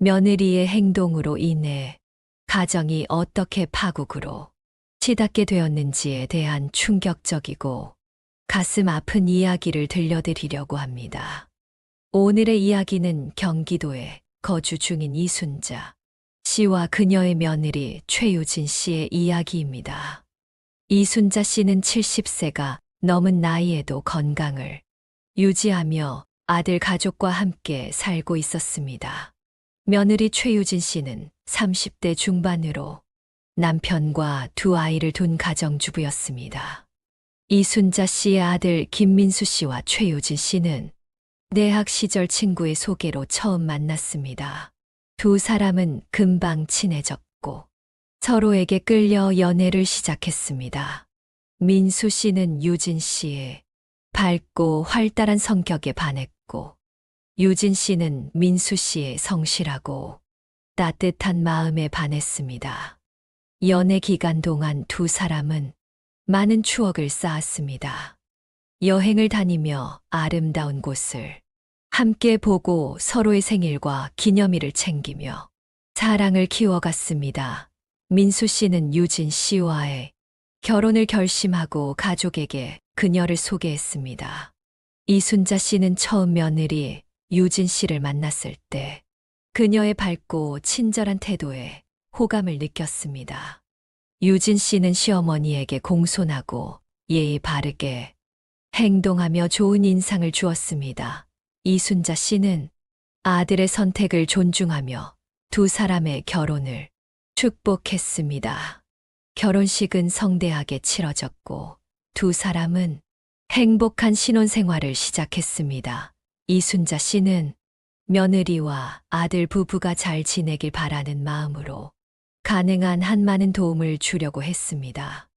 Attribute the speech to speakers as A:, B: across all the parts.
A: 며느리의 행동으로 인해 가정이 어떻게 파국으로 치닫게 되었는지에 대한 충격적이고 가슴 아픈 이야기를 들려드리려고 합니다. 오늘의 이야기는 경기도에 거주 중인 이순자 씨와 그녀의 며느리 최유진 씨의 이야기입니다. 이순자 씨는 70세가 넘은 나이에도 건강을 유지하며 아들 가족과 함께 살고 있었습니다. 며느리 최유진 씨는 30대 중반으로 남편과 두 아이를 둔 가정주부였습니다. 이순자 씨의 아들 김민수 씨와 최유진 씨는 대학 시절 친구의 소개로 처음 만났습니다. 두 사람은 금방 친해졌고 서로에게 끌려 연애를 시작했습니다. 민수 씨는 유진 씨의 밝고 활달한 성격에 반했고 유진 씨는 민수 씨의 성실하고 따뜻한 마음에 반했습니다. 연애 기간 동안 두 사람은 많은 추억을 쌓았습니다. 여행을 다니며 아름다운 곳을 함께 보고 서로의 생일과 기념일을 챙기며 사랑을 키워갔습니다. 민수 씨는 유진 씨와의 결혼을 결심하고 가족에게 그녀를 소개했습니다. 이순자 씨는 처음 며느리 유진 씨를 만났을 때 그녀의 밝고 친절한 태도에 호감을 느꼈습니다. 유진 씨는 시어머니에게 공손하고 예의 바르게 행동하며 좋은 인상을 주었습니다. 이순자 씨는 아들의 선택을 존중하며 두 사람의 결혼을 축복했습니다. 결혼식은 성대하게 치러졌고 두 사람은 행복한 신혼생활을 시작했습니다. 이순자 씨는 며느리와 아들 부부가 잘 지내길 바라는 마음으로 가능한 한 많은 도움을 주려고 했습니다.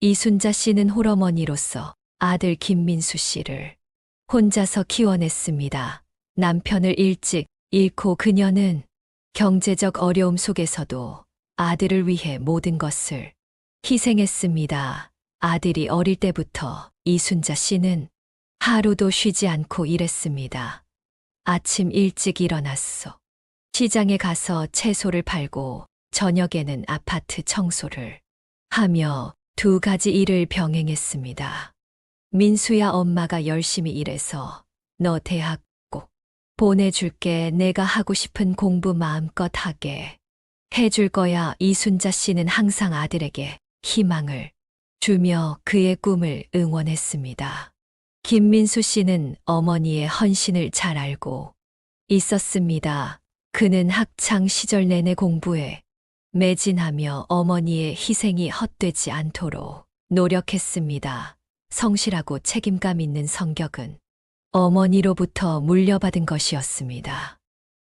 A: 이순자 씨는 홀어머니로서 아들 김민수 씨를 혼자서 키워냈습니다. 남편을 일찍 잃고 그녀는 경제적 어려움 속에서도 아들을 위해 모든 것을 희생했습니다. 아들이 어릴 때부터 이순자 씨는 하루도 쉬지 않고 일했습니다. 아침 일찍 일어났어. 시장에 가서 채소를 팔고 저녁에는 아파트 청소를 하며 두 가지 일을 병행했습니다. 민수야, 엄마가 열심히 일해서 너 대학 꼭 보내줄게. 내가 하고 싶은 공부 마음껏 하게 해줄 거야. 이순자 씨는 항상 아들에게 희망을 주며 그의 꿈을 응원했습니다. 김민수 씨는 어머니의 헌신을 잘 알고 있었습니다. 그는 학창 시절 내내 공부에 매진하며 어머니의 희생이 헛되지 않도록 노력했습니다. 성실하고 책임감 있는 성격은 어머니로부터 물려받은 것이었습니다.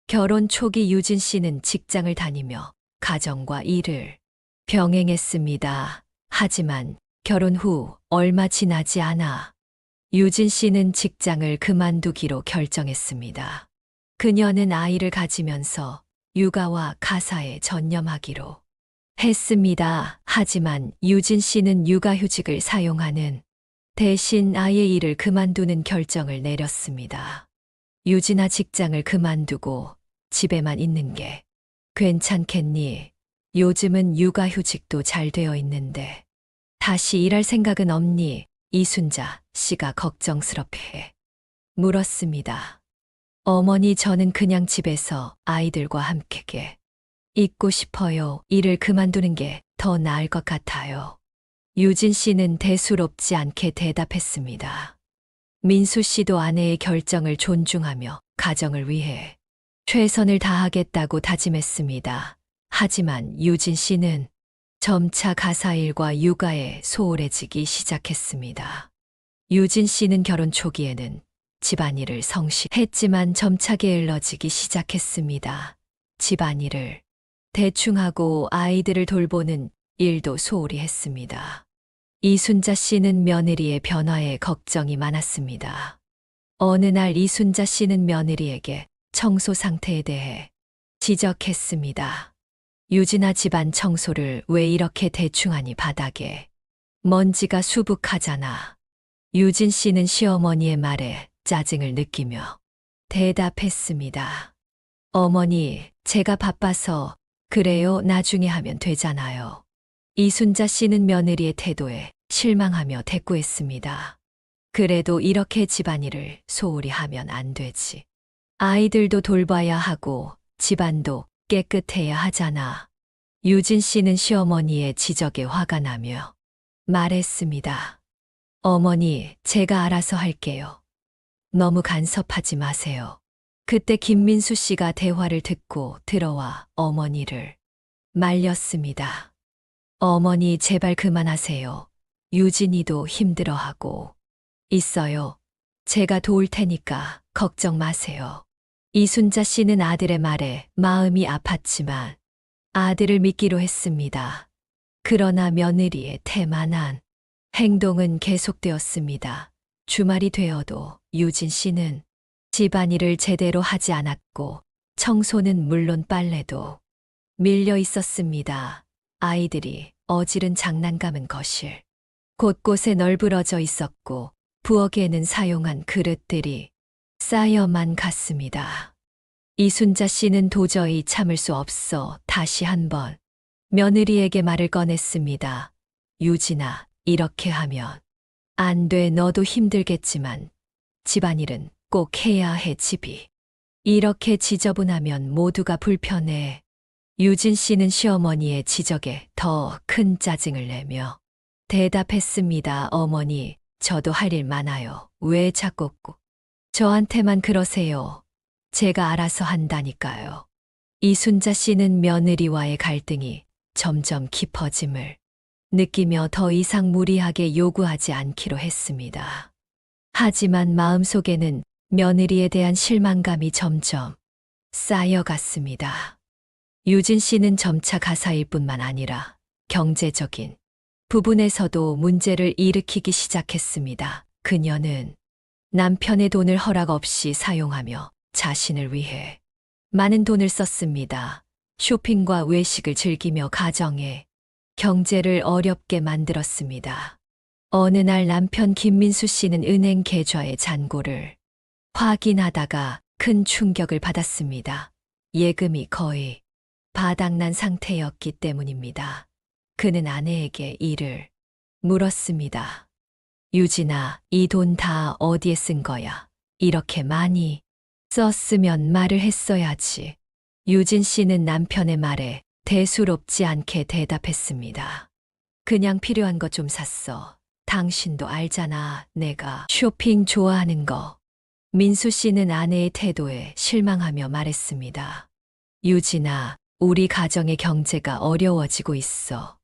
A: 결혼 초기 유진 씨는 직장을 다니며 가정과 일을 병행했습니다. 하지만 결혼 후 얼마 지나지 않아 유진 씨는 직장을 그만두기로 결정했습니다. 그녀는 아이를 가지면서 육아와 가사에 전념하기로 했습니다. 하지만 유진 씨는 육아휴직을 사용하는 대신 아이의 일을 그만두는 결정을 내렸습니다. 유진아, 직장을 그만두고 집에만 있는 게 괜찮겠니? 요즘은 육아휴직도 잘 되어 있는데 다시 일할 생각은 없니? 이순자 씨가 걱정스럽게 물었습니다. 어머니, 저는 그냥 집에서 아이들과 함께 있고 싶어요. 일을 그만두는 게 더 나을 것 같아요. 유진 씨는 대수롭지 않게 대답했습니다. 민수 씨도 아내의 결정을 존중하며 가정을 위해 최선을 다하겠다고 다짐했습니다. 하지만 유진 씨는 점차 가사일과 육아에 소홀해지기 시작했습니다. 유진 씨는 결혼 초기에는 집안일을 성실했지만 점차 게을러지기 시작했습니다. 집안일을 대충 하고 아이들을 돌보는 일도 소홀히 했습니다. 이순자 씨는 며느리의 변화에 걱정이 많았습니다. 어느 날 이순자 씨는 며느리에게 청소 상태에 대해 지적했습니다. 유진아, 집안 청소를 왜 이렇게 대충 하니? 바닥에 먼지가 수북하잖아. 유진 씨는 시어머니의 말에 짜증을 느끼며 대답했습니다. 어머니, 제가 바빠서 그래요. 나중에 하면 되잖아요. 이순자 씨는 며느리의 태도에 실망하며 대꾸했습니다. 그래도 이렇게 집안일을 소홀히 하면 안 되지. 아이들도 돌봐야 하고 집안도 깨끗해야 하잖아. 유진 씨는 시어머니의 지적에 화가 나며 말했습니다. 어머니, 제가 알아서 할게요. 너무 간섭하지 마세요. 그때 김민수 씨가 대화를 듣고 들어와 어머니를 말렸습니다. 어머니, 제발 그만하세요. 유진이도 힘들어하고 있어요. 제가 도울 테니까 걱정 마세요. 이순자 씨는 아들의 말에 마음이 아팠지만 아들을 믿기로 했습니다. 그러나 며느리의 태만한 행동은 계속되었습니다. 주말이 되어도 유진 씨는 집안일을 제대로 하지 않았고 청소는 물론 빨래도 밀려 있었습니다. 아이들이 어지른 장난감은 거실 곳곳에 널브러져 있었고 부엌에는 사용한 그릇들이 쌓여만 갔습니다. 이순자 씨는 도저히 참을 수 없어 다시 한번 며느리에게 말을 꺼냈습니다. 유진아, 이렇게 하면 안 돼. 너도 힘들겠지만 집안일은 꼭 해야 해. 집이 이렇게 지저분하면 모두가 불편해. 유진 씨는 시어머니의 지적에 더 큰 짜증을 내며 대답했습니다. 어머니, 저도 할 일 많아요. 왜 자꾸 꼭 저한테만 그러세요? 제가 알아서 한다니까요. 이순자 씨는 며느리와의 갈등이 점점 깊어짐을 느끼며 더 이상 무리하게 요구하지 않기로 했습니다. 하지만 마음속에는 며느리에 대한 실망감이 점점 쌓여갔습니다. 유진 씨는 점차 가사일 뿐만 아니라 경제적인 부분에서도 문제를 일으키기 시작했습니다. 그녀는 남편의 돈을 허락 없이 사용하며 자신을 위해 많은 돈을 썼습니다. 쇼핑과 외식을 즐기며 가정의 경제를 어렵게 만들었습니다. 어느 날 남편 김민수 씨는 은행 계좌의 잔고를 확인하다가 큰 충격을 받았습니다. 예금이 거의 바닥난 상태였기 때문입니다. 그는 아내에게 이를 물었습니다. 유진아, 이 돈 다 어디에 쓴 거야? 이렇게 많이 썼으면 말을 했어야지. 유진 씨는 남편의 말에 대수롭지 않게 대답했습니다. 그냥 필요한 거 좀 샀어. 당신도 알잖아, 내가 쇼핑 좋아하는 거. 민수 씨는 아내의 태도에 실망하며 말했습니다. 유진아, 우리 가정의 경제가 어려워지고 있어.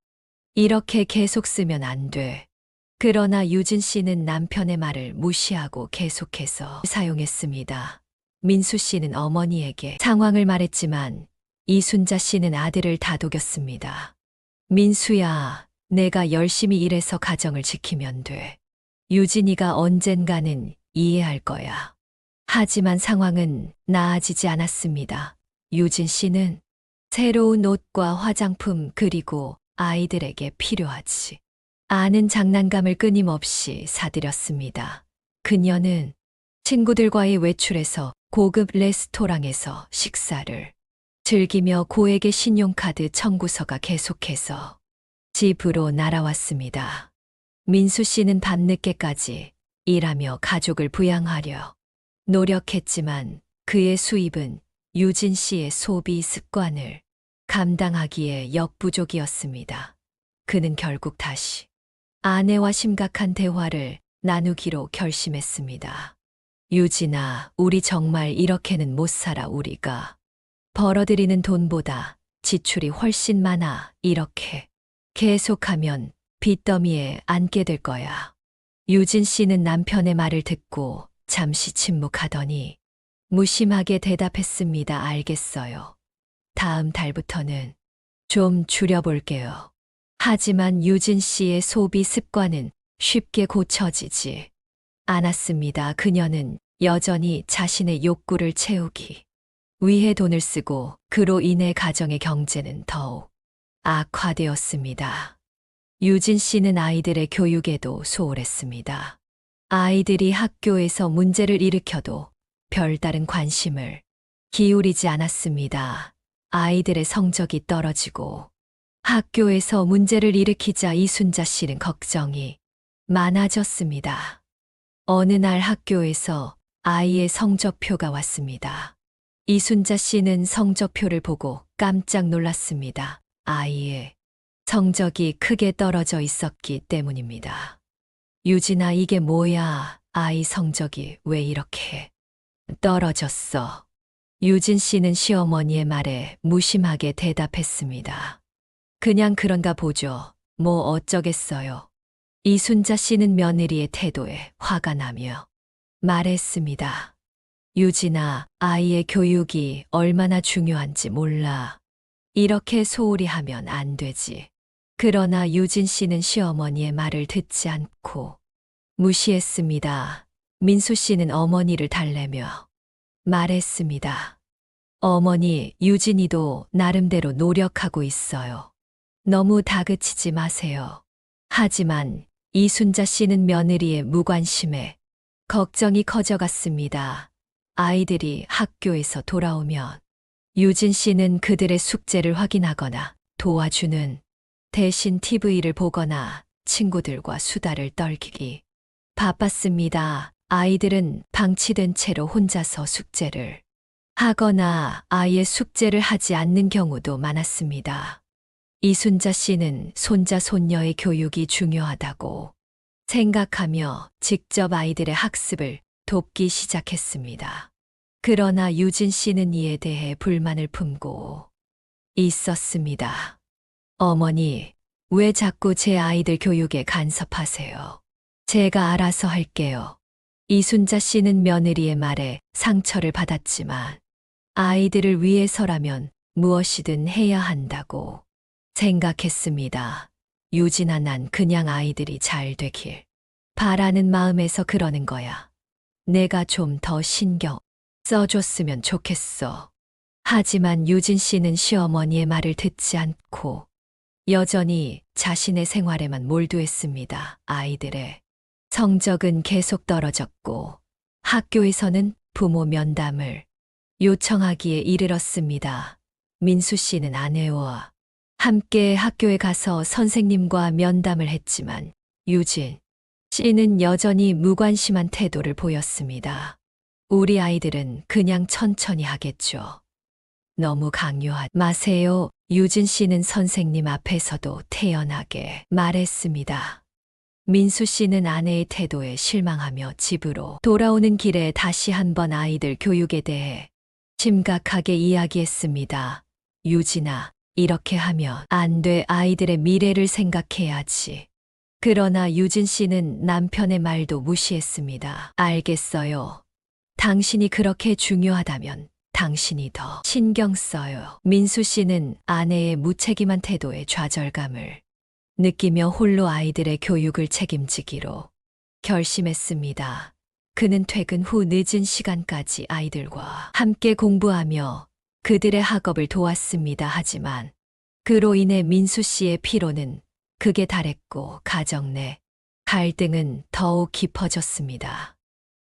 A: 이렇게 계속 쓰면 안 돼. 그러나 유진 씨는 남편의 말을 무시하고 계속해서 사용했습니다. 민수 씨는 어머니에게 상황을 말했지만 이순자 씨는 아들을 다독였습니다. 민수야, 내가 열심히 일해서 가정을 지키면 돼. 유진이가 언젠가는 이해할 거야. 하지만 상황은 나아지지 않았습니다. 유진 씨는 새로운 옷과 화장품 그리고 아이들에게 필요하지 않은 장난감을 끊임없이 사들였습니다. 그녀는 친구들과의 외출에서 고급 레스토랑에서 식사를 즐기며 고액의 신용카드 청구서가 계속해서 집으로 날아왔습니다. 민수 씨는 밤늦게까지 일하며 가족을 부양하려 노력했지만 그의 수입은 유진 씨의 소비 습관을 감당하기에 역부족이었습니다. 그는 결국 다시 아내와 심각한 대화를 나누기로 결심했습니다. 유진아, 우리 정말 이렇게는 못 살아. 우리가 벌어들이는 돈보다 지출이 훨씬 많아. 이렇게 계속하면 빚더미에 앉게 될 거야. 유진 씨는 남편의 말을 듣고 잠시 침묵하더니 무심하게 대답했습니다. 알겠어요. 다음 달부터는 좀 줄여볼게요. 하지만 유진 씨의 소비 습관은 쉽게 고쳐지지 않았습니다. 그녀는 여전히 자신의 욕구를 채우기 위해 돈을 쓰고 그로 인해 가정의 경제는 더욱 악화되었습니다. 유진 씨는 아이들의 교육에도 소홀했습니다. 아이들이 학교에서 문제를 일으켜도 별다른 관심을 기울이지 않았습니다. 아이들의 성적이 떨어지고 학교에서 문제를 일으키자 이순자 씨는 걱정이 많아졌습니다. 어느 날 학교에서 아이의 성적표가 왔습니다. 이순자 씨는 성적표를 보고 깜짝 놀랐습니다. 아이의 성적이 크게 떨어져 있었기 때문입니다. 유진아, 이게 뭐야? 아이 성적이 왜 이렇게 떨어졌어? 유진 씨는 시어머니의 말에 무심하게 대답했습니다. 그냥 그런가 보죠. 뭐 어쩌겠어요. 이순자 씨는 며느리의 태도에 화가 나며 말했습니다. 유진아, 아이의 교육이 얼마나 중요한지 몰라. 이렇게 소홀히 하면 안 되지. 그러나 유진 씨는 시어머니의 말을 듣지 않고 무시했습니다. 민수 씨는 어머니를 달래며 말했습니다. 어머니, 유진이도 나름대로 노력하고 있어요. 너무 다그치지 마세요. 하지만 이순자 씨는 며느리의 무관심에 걱정이 커져갔습니다. 아이들이 학교에서 돌아오면 유진 씨는 그들의 숙제를 확인하거나 도와주는 대신 TV를 보거나 친구들과 수다를 떨기 바빴습니다. 아이들은 방치된 채로 혼자서 숙제를 하거나 아예 숙제를 하지 않는 경우도 많았습니다. 이순자 씨는 손자 손녀의 교육이 중요하다고 생각하며 직접 아이들의 학습을 돕기 시작했습니다. 그러나 유진 씨는 이에 대해 불만을 품고 있었습니다. 어머니, 왜 자꾸 제 아이들 교육에 간섭하세요? 제가 알아서 할게요. 이순자 씨는 며느리의 말에 상처를 받았지만 아이들을 위해서라면 무엇이든 해야 한다고 생각했습니다. 유진아, 난 그냥 아이들이 잘 되길 바라는 마음에서 그러는 거야. 내가 좀 더 신경 써줬으면 좋겠어. 하지만 유진 씨는 시어머니의 말을 듣지 않고 여전히 자신의 생활에만 몰두했습니다. 아이들의 성적은 계속 떨어졌고 학교에서는 부모 면담을 요청하기에 이르렀습니다. 민수 씨는 아내와 함께 학교에 가서 선생님과 면담을 했지만 유진 씨는 여전히 무관심한 태도를 보였습니다. 우리 아이들은 그냥 천천히 하겠죠. 너무 강요하지 마세요. 유진 씨는 선생님 앞에서도 태연하게 말했습니다. 민수 씨는 아내의 태도에 실망하며 집으로 돌아오는 길에 다시 한번 아이들 교육에 대해 심각하게 이야기했습니다. 유진아, 이렇게 하면 안 돼. 아이들의 미래를 생각해야지. 그러나 유진 씨는 남편의 말도 무시했습니다. 알겠어요. 당신이 그렇게 중요하다면 당신이 더 신경 써요. 민수 씨는 아내의 무책임한 태도에 좌절감을 느끼며 홀로 아이들의 교육을 책임지기로 결심했습니다. 그는 퇴근 후 늦은 시간까지 아이들과 함께 공부하며 그들의 학업을 도왔습니다. 하지만 그로 인해 민수 씨의 피로는 극에 달했고 가정 내 갈등은 더욱 깊어졌습니다.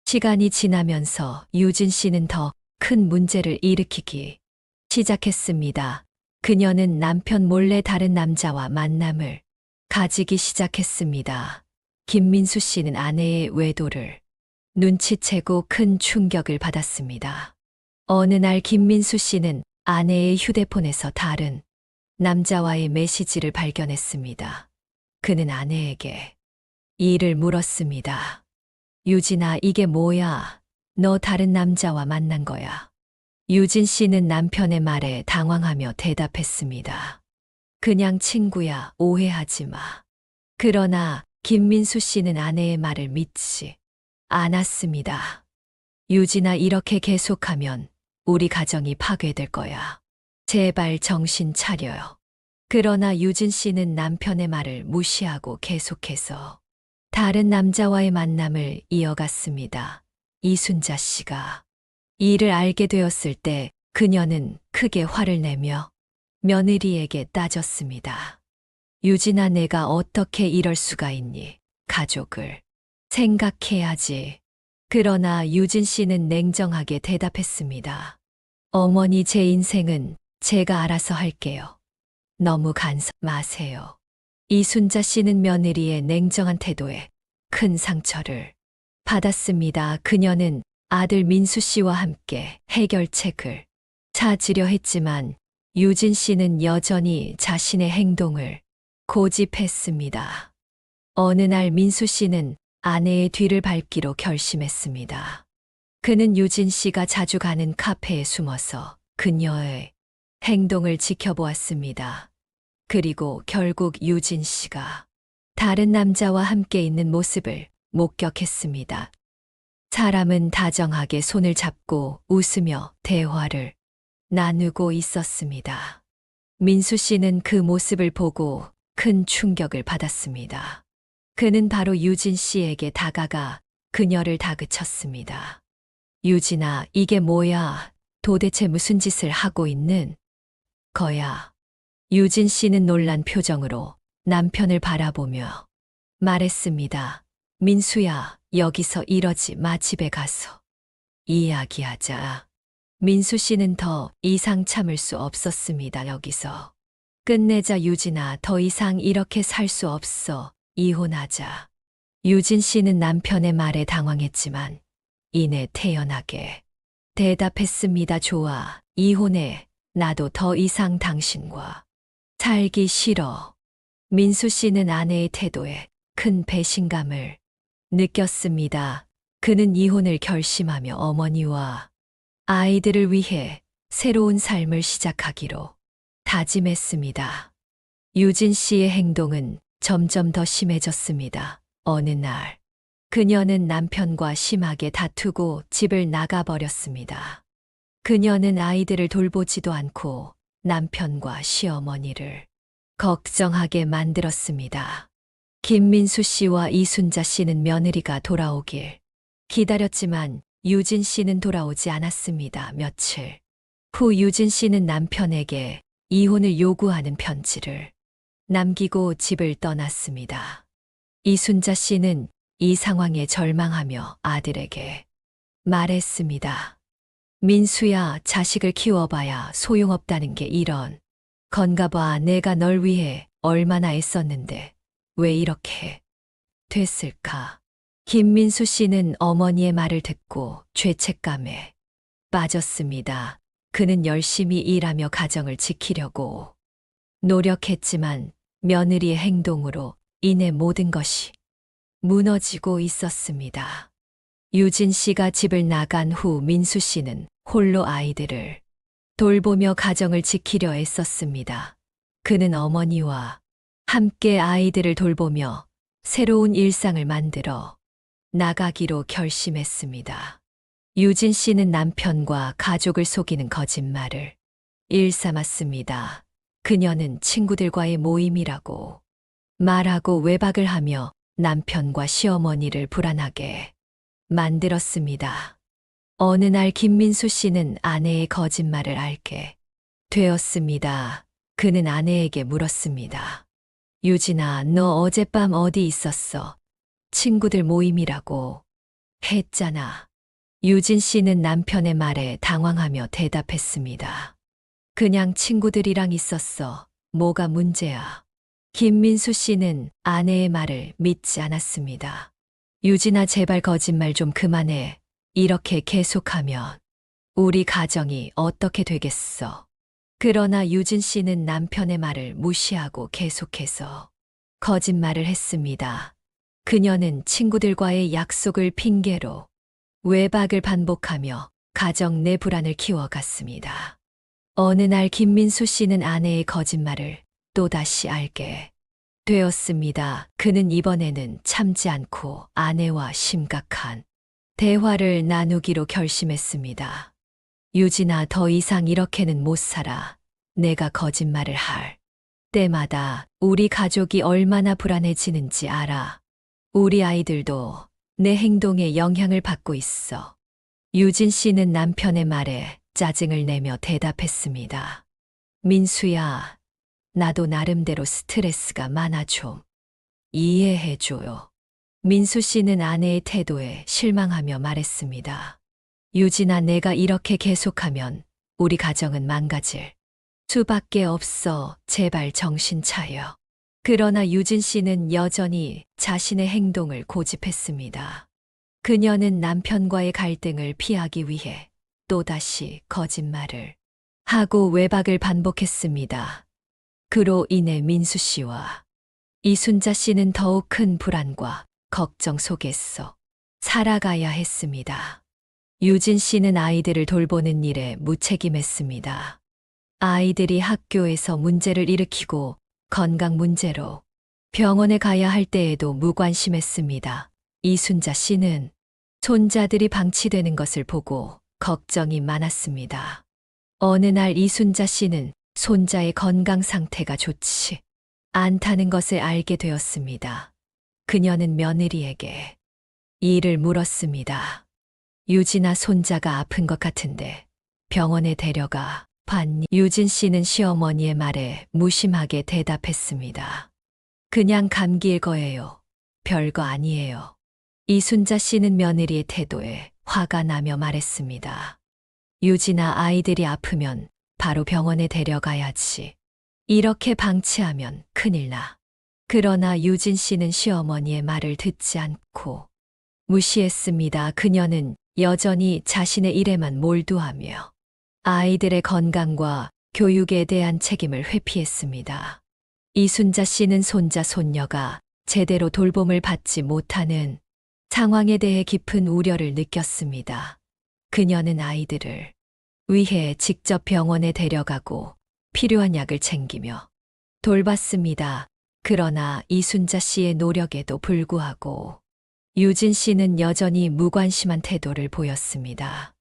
A: 시간이 지나면서 유진 씨는 더 큰 문제를 일으키기 시작했습니다. 그녀는 남편 몰래 다른 남자와 만남을 가지기 시작했습니다. 김민수 씨는 아내의 외도를 눈치채고 큰 충격을 받았습니다. 어느 날 김민수 씨는 아내의 휴대폰에서 다른 남자와의 메시지를 발견했습니다. 그는 아내에게 이를 물었습니다. 유진아, 이게 뭐야? 너 다른 남자와 만난 거야. 유진 씨는 남편의 말에 당황하며 대답했습니다. 그냥 친구야, 오해하지 마. 그러나 김민수 씨는 아내의 말을 믿지 않았습니다. 유진아, 이렇게 계속하면 우리 가정이 파괴될 거야. 제발 정신 차려요. 그러나 유진 씨는 남편의 말을 무시하고 계속해서 다른 남자와의 만남을 이어갔습니다. 이순자 씨가 이를 알게 되었을 때 그녀는 크게 화를 내며 며느리에게 따졌습니다. 유진아, 내가 어떻게 이럴 수가 있니? 가족을 생각해야지. 그러나 유진 씨는 냉정하게 대답했습니다. 어머니, 제 인생은 제가 알아서 할게요. 너무 간섭 마세요. 이순자 씨는 며느리의 냉정한 태도에 큰 상처를 받았습니다. 그녀는 아들 민수 씨와 함께 해결책을 찾으려 했지만 유진 씨는 여전히 자신의 행동을 고집했습니다. 어느 날 민수 씨는 아내의 뒤를 밟기로 결심했습니다. 그는 유진 씨가 자주 가는 카페에 숨어서 그녀의 행동을 지켜보았습니다. 그리고 결국 유진 씨가 다른 남자와 함께 있는 모습을 목격했습니다. 사람은 다정하게 손을 잡고 웃으며 대화를 나누고 있었습니다. 민수 씨는 그 모습을 보고 큰 충격을 받았습니다. 그는 바로 유진 씨에게 다가가 그녀를 다그쳤습니다. 유진아, 이게 뭐야? 도대체 무슨 짓을 하고 있는 거야? 유진 씨는 놀란 표정으로 남편을 바라보며 말했습니다. 민수야, 여기서 이러지 마. 집에 가서 이야기하자. 민수 씨는 더 이상 참을 수 없었습니다. 여기서 끝내자. 유진아, 더 이상 이렇게 살 수 없어. 이혼하자. 유진 씨는 남편의 말에 당황했지만 이내 태연하게 대답했습니다. 좋아. 이혼해. 나도 더 이상 당신과 살기 싫어. 민수 씨는 아내의 태도에 큰 배신감을 느꼈습니다. 그는 이혼을 결심하며 어머니와 아이들을 위해 새로운 삶을 시작하기로 다짐했습니다. 유진 씨의 행동은 점점 더 심해졌습니다. 어느 날, 그녀는 남편과 심하게 다투고 집을 나가버렸습니다. 그녀는 아이들을 돌보지도 않고 남편과 시어머니를 걱정하게 만들었습니다. 김민수 씨와 이순자 씨는 며느리가 돌아오길 기다렸지만 유진 씨는 돌아오지 않았습니다. 며칠 후 유진 씨는 남편에게 이혼을 요구하는 편지를 남기고 집을 떠났습니다. 이순자 씨는 이 상황에 절망하며 아들에게 말했습니다. 민수야, 자식을 키워봐야 소용없다는 게 이런 건가 봐. 내가 널 위해 얼마나 애썼는데 왜 이렇게 됐을까? 김민수 씨는 어머니의 말을 듣고 죄책감에 빠졌습니다. 그는 열심히 일하며 가정을 지키려고 노력했지만 며느리의 행동으로 인해 모든 것이 무너지고 있었습니다. 유진 씨가 집을 나간 후 민수 씨는 홀로 아이들을 돌보며 가정을 지키려 애썼습니다. 그는 어머니와 함께 아이들을 돌보며 새로운 일상을 만들어 나가기로 결심했습니다. 유진 씨는 남편과 가족을 속이는 거짓말을 일삼았습니다. 그녀는 친구들과의 모임이라고 말하고 외박을 하며 남편과 시어머니를 불안하게 만들었습니다. 어느 날 김민수 씨는 아내의 거짓말을 알게 되었습니다. 그는 아내에게 물었습니다. 유진아, 너 어젯밤 어디 있었어? 친구들 모임이라고 했잖아. 유진 씨는 남편의 말에 당황하며 대답했습니다. 그냥 친구들이랑 있었어. 뭐가 문제야? 김민수 씨는 아내의 말을 믿지 않았습니다. 유진아, 제발 거짓말 좀 그만해. 이렇게 계속하면 우리 가정이 어떻게 되겠어? 그러나 유진 씨는 남편의 말을 무시하고 계속해서 거짓말을 했습니다. 그녀는 친구들과의 약속을 핑계로 외박을 반복하며 가정 내 불안을 키워갔습니다. 어느 날 김민수 씨는 아내의 거짓말을 또다시 알게 되었습니다. 그는 이번에는 참지 않고 아내와 심각한 대화를 나누기로 결심했습니다. 유진아, 더 이상 이렇게는 못 살아. 내가 거짓말을 할 때마다 우리 가족이 얼마나 불안해지는지 알아. 우리 아이들도 내 행동에 영향을 받고 있어. 유진 씨는 남편의 말에 짜증을 내며 대답했습니다. 민수야, 나도 나름대로 스트레스가 많아. 좀 이해해줘요. 민수 씨는 아내의 태도에 실망하며 말했습니다. 유진아, 내가 이렇게 계속하면 우리 가정은 망가질 수밖에 없어. 제발 정신 차려. 그러나 유진 씨는 여전히 자신의 행동을 고집했습니다. 그녀는 남편과의 갈등을 피하기 위해 또다시 거짓말을 하고 외박을 반복했습니다. 그로 인해 민수 씨와 이순자 씨는 더욱 큰 불안과 걱정 속에서 살아가야 했습니다. 유진 씨는 아이들을 돌보는 일에 무책임했습니다. 아이들이 학교에서 문제를 일으키고 건강 문제로 병원에 가야 할 때에도 무관심했습니다. 이순자 씨는 손자들이 방치되는 것을 보고 걱정이 많았습니다. 어느 날 이순자 씨는 손자의 건강 상태가 좋지 않다는 것을 알게 되었습니다. 그녀는 며느리에게 이를 물었습니다. 유진아, 손자가 아픈 것 같은데 병원에 데려가 봤니? 유진 씨는 시어머니의 말에 무심하게 대답했습니다. 그냥 감기일 거예요. 별거 아니에요. 이순자 씨는 며느리의 태도에 화가 나며 말했습니다. 유진아, 아이들이 아프면 바로 병원에 데려가야지. 이렇게 방치하면 큰일 나. 그러나 유진 씨는 시어머니의 말을 듣지 않고 무시했습니다. 그녀는 여전히 자신의 일에만 몰두하며 아이들의 건강과 교육에 대한 책임을 회피했습니다. 이순자 씨는 손자, 손녀가 제대로 돌봄을 받지 못하는 상황에 대해 깊은 우려를 느꼈습니다. 그녀는 아이들을 위해 직접 병원에 데려가고 필요한 약을 챙기며 돌봤습니다. 그러나 이순자 씨의 노력에도 불구하고 유진 씨는 여전히 무관심한 태도를 보였습니다.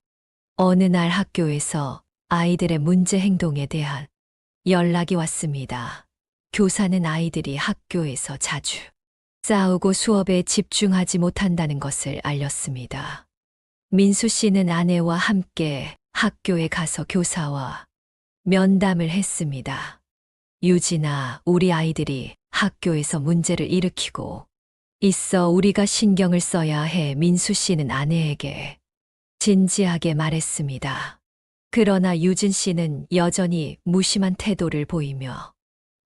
A: 어느 날 학교에서 아이들의 문제 행동에 대한 연락이 왔습니다. 교사는 아이들이 학교에서 자주 싸우고 수업에 집중하지 못한다는 것을 알렸습니다. 민수 씨는 아내와 함께 학교에 가서 교사와 면담을 했습니다. 유진아, 우리 아이들이 학교에서 문제를 일으키고 있어. 우리가 신경을 써야 해. 민수 씨는 아내에게 진지하게 말했습니다. 그러나 유진 씨는 여전히 무심한 태도를 보이며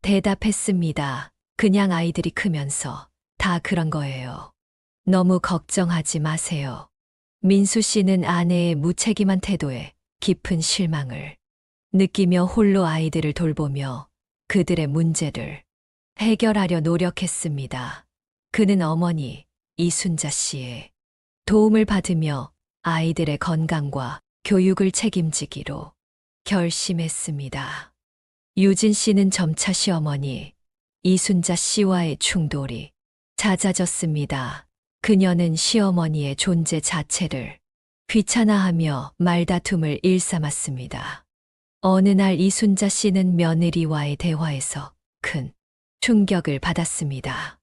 A: 대답했습니다. 그냥 아이들이 크면서 다 그런 거예요. 너무 걱정하지 마세요. 민수 씨는 아내의 무책임한 태도에 깊은 실망을 느끼며 홀로 아이들을 돌보며 그들의 문제를 해결하려 노력했습니다. 그는 어머니 이순자 씨의 도움을 받으며 아이들의 건강과 교육을 책임지기로 결심했습니다. 유진 씨는 점차 시어머니 이순자 씨와의 충돌이 잦아졌습니다. 그녀는 시어머니의 존재 자체를 귀찮아하며 말다툼을 일삼았습니다. 어느 날 이순자 씨는 며느리와의 대화에서 큰 충격을 받았습니다.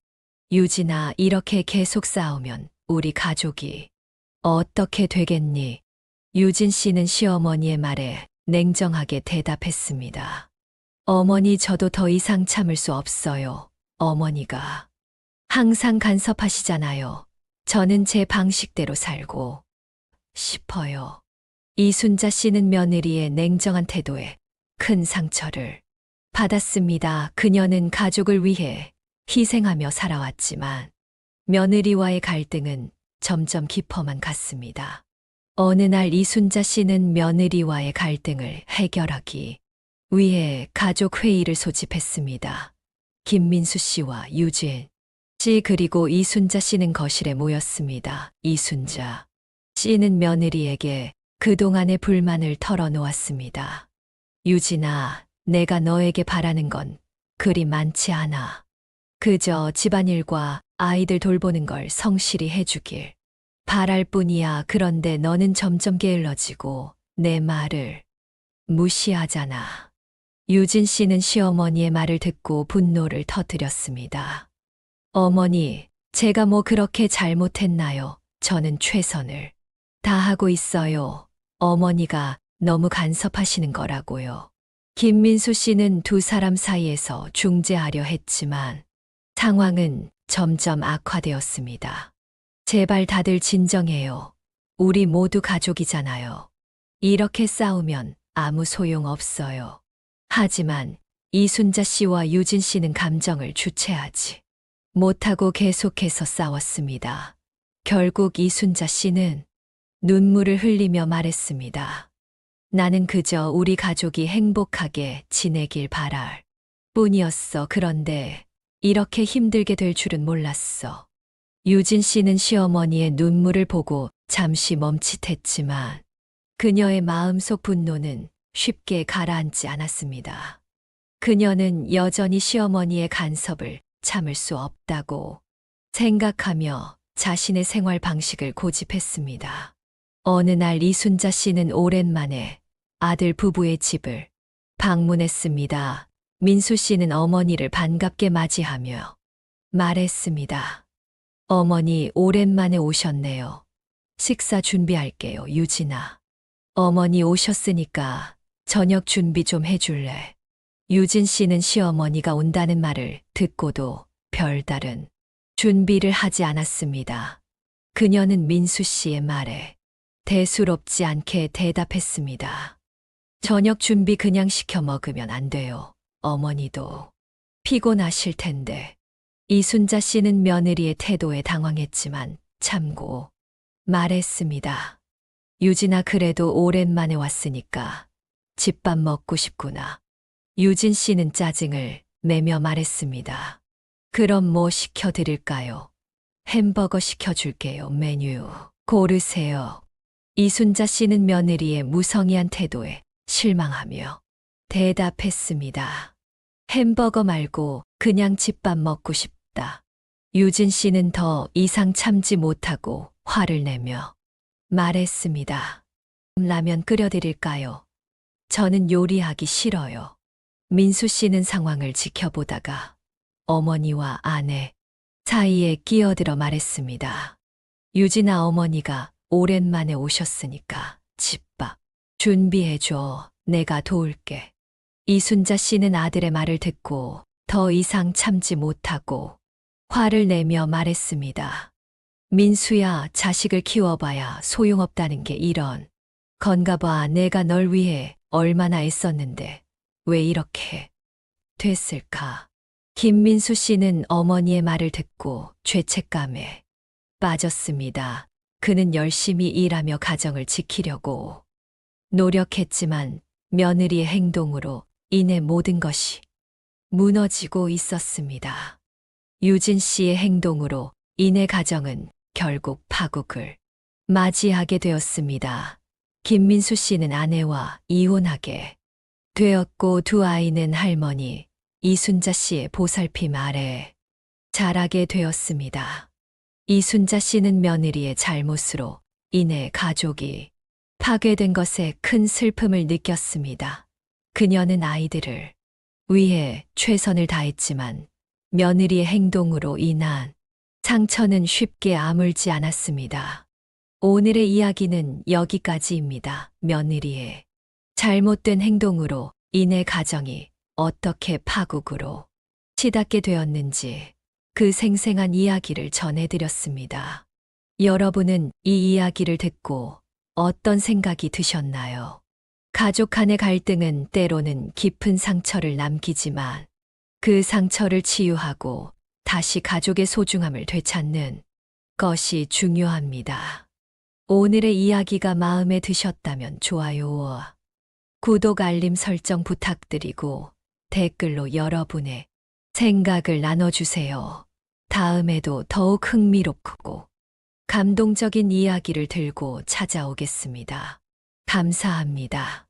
A: 유진아, 이렇게 계속 싸우면 우리 가족이 어떻게 되겠니? 유진 씨는 시어머니의 말에 냉정하게 대답했습니다. 어머니, 저도 더 이상 참을 수 없어요. 어머니가 항상 간섭하시잖아요. 저는 제 방식대로 살고 싶어요. 이순자 씨는 며느리의 냉정한 태도에 큰 상처를 받았습니다. 그녀는 가족을 위해 희생하며 살아왔지만 며느리와의 갈등은 점점 깊어만 갔습니다. 어느 날 이순자 씨는 며느리와의 갈등을 해결하기 위해 가족 회의를 소집했습니다. 김민수 씨와 유진 씨 그리고 이순자 씨는 거실에 모였습니다. 이순자 씨는 며느리에게 그동안의 불만을 털어놓았습니다. 유진아, 내가 너에게 바라는 건 그리 많지 않아. 그저 집안일과 아이들 돌보는 걸 성실히 해주길 바랄 뿐이야. 그런데 너는 점점 게을러지고 내 말을 무시하잖아. 유진 씨는 시어머니의 말을 듣고 분노를 터뜨렸습니다. 어머니, 제가 뭐 그렇게 잘못했나요? 저는 최선을 다하고 있어요. 어머니가 너무 간섭하시는 거라고요. 김민수 씨는 두 사람 사이에서 중재하려 했지만 상황은 점점 악화되었습니다. 제발 다들 진정해요. 우리 모두 가족이잖아요. 이렇게 싸우면 아무 소용 없어요. 하지만 이순자 씨와 유진 씨는 감정을 주체하지 못하고 계속해서 싸웠습니다. 결국 이순자 씨는 눈물을 흘리며 말했습니다. 나는 그저 우리 가족이 행복하게 지내길 바랄 뿐이었어. 그런데 이렇게 힘들게 될 줄은 몰랐어. 유진 씨는 시어머니의 눈물을 보고 잠시 멈칫했지만 그녀의 마음속 분노는 쉽게 가라앉지 않았습니다. 그녀는 여전히 시어머니의 간섭을 참을 수 없다고 생각하며 자신의 생활 방식을 고집했습니다. 어느 날 이순자 씨는 오랜만에 아들 부부의 집을 방문했습니다. 민수 씨는 어머니를 반갑게 맞이하며 말했습니다. 어머니, 오랜만에 오셨네요. 식사 준비할게요, 유진아. 어머니 오셨으니까 저녁 준비 좀 해줄래? 유진 씨는 시어머니가 온다는 말을 듣고도 별다른 준비를 하지 않았습니다. 그녀는 민수 씨의 말에 대수롭지 않게 대답했습니다. 저녁 준비 그냥 시켜 먹으면 안 돼요. 어머니도 피곤하실 텐데. 이순자 씨는 며느리의 태도에 당황했지만 참고 말했습니다. 유진아, 그래도 오랜만에 왔으니까 집밥 먹고 싶구나. 유진 씨는 짜증을 내며 말했습니다. 그럼 뭐 시켜드릴까요? 햄버거 시켜줄게요. 메뉴 고르세요. 이순자 씨는 며느리의 무성의한 태도에 실망하며 대답했습니다. 햄버거 말고 그냥 집밥 먹고 싶다. 유진 씨는 더 이상 참지 못하고 화를 내며 말했습니다. 라면 끓여드릴까요? 저는 요리하기 싫어요. 민수 씨는 상황을 지켜보다가 어머니와 아내 사이에 끼어들어 말했습니다. 유진아, 어머니가 오랜만에 오셨으니까 집밥 준비해줘. 내가 도울게. 이순자 씨는 아들의 말을 듣고 더 이상 참지 못하고 화를 내며 말했습니다. 민수야, 자식을 키워봐야 소용없다는 게 이런 건가 봐. 내가 널 위해 얼마나 애썼는데 왜 이렇게 됐을까? 김민수 씨는 어머니의 말을 듣고 죄책감에 빠졌습니다. 그는 열심히 일하며 가정을 지키려고 노력했지만 며느리의 행동으로 인해 모든 것이 무너지고 있었습니다. 유진 씨의 행동으로 인해 가정은 결국 파국을 맞이하게 되었습니다. 김민수 씨는 아내와 이혼하게 되었고 두 아이는 할머니 이순자 씨의 보살핌 아래 자라게 되었습니다. 이순자 씨는 며느리의 잘못으로 인해 가족이 파괴된 것에 큰 슬픔을 느꼈습니다. 그녀는 아이들을 위해 최선을 다했지만 며느리의 행동으로 인한 상처는 쉽게 아물지 않았습니다. 오늘의 이야기는 여기까지입니다. 며느리의 잘못된 행동으로 인해 가정이 어떻게 파국으로 치닫게 되었는지 그 생생한 이야기를 전해드렸습니다. 여러분은 이 이야기를 듣고 어떤 생각이 드셨나요? 가족 간의 갈등은 때로는 깊은 상처를 남기지만 그 상처를 치유하고 다시 가족의 소중함을 되찾는 것이 중요합니다. 오늘의 이야기가 마음에 드셨다면 좋아요와 구독, 알림 설정 부탁드리고 댓글로 여러분의 생각을 나눠주세요. 다음에도 더욱 흥미롭고 감동적인 이야기를 들고 찾아오겠습니다. 감사합니다.